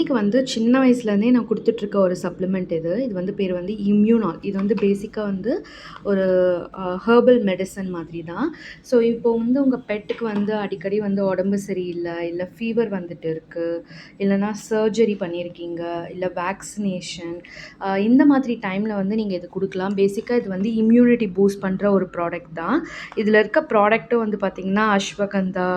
டிஸ்னிக்கு வந்து சின்ன வயசுலேருந்தே நான் குடுத்துட்ருக்க ஒரு சப்ளிமெண்ட் இது. இது வந்து பேர் வந்து இம்யூனால். இது வந்து பேசிக்கா வந்து ஒரு ஹெர்பல் மெடிசன் மாதிரி தான். ஸோ இப்போ வந்து உங்க பெட்டுக்கு வந்து அடிக்கடி வந்து உடம்பு சரியில்ல, இல்ல ஃபீவர் வந்துட்டு இருக்கு, இல்லன்னா சர்ஜரி பண்ணியிருக்கீங்க, இல்ல வேக்சினேஷன் இந்த மாதிரி டைம்ல வந்து நீங்க இது குடுக்கலாம். பேசிக்கா இது வந்து இம்யூனிட்டி பூஸ்ட் பண்ற ஒரு ப்ராடக்ட் தான். இதுல இருக்க ப்ராடக்ட்டும் வந்து பார்த்தீங்கன்னா, அஸ்வகந்தா,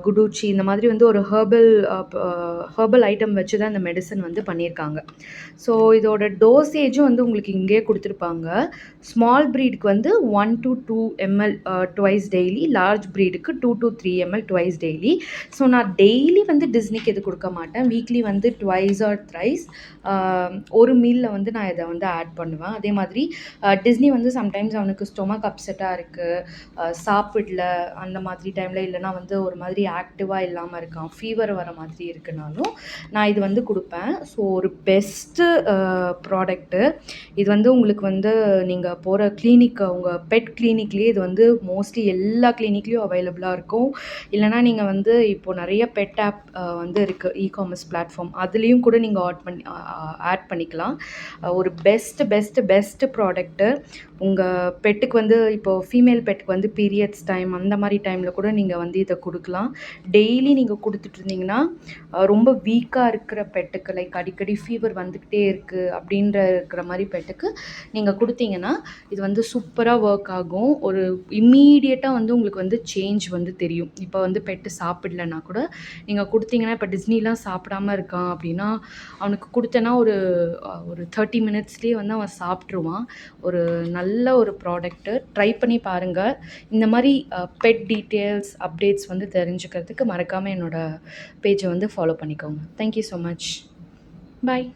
குடூச்சி இந்த மாதிரி வந்து ஒரு ஹெர்பல் ஐட்டம் வச்சு தான் இந்த மெடிசன் வந்து பண்ணியிருக்காங்க. ஸோ இதோட டோசேஜும் வந்து உங்களுக்கு இங்கேயே கொடுத்துருப்பாங்க. ஸ்மால் ப்ரீடுக்கு வந்து 1 to 2 ml twice daily, large ப்ரீடுக்கு 2 to 3 ml twice daily. So நான் டெய்லி வந்து டிஸ்னிக்கு இது கொடுக்க மாட்டேன். வீக்லி வந்து ட்வைஸ் ஆர் த்ரைஸ் ஒரு மீலில் வந்து நான் இதை வந்து ஆட் பண்ணுவேன். அதே மாதிரி டிஸ்னி வந்து சம்டைம்ஸ் அவனுக்கு ஸ்டொமக் அப்செட்டாக இருக்குது, சாப்பிடல அந்த மாதிரி டைமில், இல்லைனா வந்து ஒரு மாதிரி ஆக்டிவாக இல்லாமல் இருக்கான், ஃபீவர் வர மாதிரி இருக்குனாலும் நான் இது வந்து கொடுப்பேன். ஸோ ஒரு பெஸ்ட்டு ப்ராடக்ட்டு இது வந்து உங்களுக்கு வந்து நீங்கள் போகிற கிளினிக், உங்கள் பெட் கிளினிக்லேயே இது வந்து மோஸ்ட்லி எல்லா கிளினிக்லேயும் அவைலபிளாக இருக்கும். இல்லைனா நீங்கள் வந்து இப்போது நிறைய பெட் ஆப் வந்து இருக்குது, இ-காமர்ஸ் பிளாட்ஃபார்ம், அதுலேயும் கூட நீங்கள் ஆட் பண்ணிக்கலாம். ஒரு பெஸ்ட்டு ப்ராடக்ட்டு. உங்கள் பெட்டுக்கு வந்து இப்போது ஃபீமேல் பெட்டுக்கு வந்து பீரியட்ஸ் டைம் அந்த மாதிரி டைமில் கூட நீங்கள் வந்து இதை கொடுக்கலாம். டெய்லி நீங்கள் கொடுத்துட்ருந்தீங்கன்னா ரொம்ப வீக்காக இருக்கிற பெட்டுக்கு, லைக் அடிக்கடி ஃபீவர் வந்துக்கிட்டே இருக்குது அப்படின்ற இருக்கிற மாதிரி பெட்டுக்கு நீங்கள் கொடுத்தீங்கன்னா இது வந்து சூப்பராக ஒர்க் ஆகும். ஒரு இம்மீடியட்டாக வந்து உங்களுக்கு வந்து சேஞ்ச் வந்து தெரியும். இப்போ வந்து பெட்டு சாப்பிடலன்னா கூட நீங்கள் கொடுத்தீங்கன்னா, இப்போ டிஸ்னிலாம் சாப்பிடாம இருக்கான் அப்படின்னா அவனுக்கு கொடுத்தேன்னா ஒரு 30 மினிட்ஸ்லேயே வந்து அவன் சாப்பிட்ருவான். ஒரு நல்ல ஒரு ப்ராடக்ட்டு, ட்ரை பண்ணி பாருங்கள். இந்த மாதிரி பெட் டீட்டெயில்ஸ், அப்டேட்ஸ் வந்து தெரிஞ்சுக்கிறதுக்கு மறக்காமல் என்னோடய பேஜை வந்து ஃபாலோ பண்ணிக்கோங்க. Thank you so much. பாய்.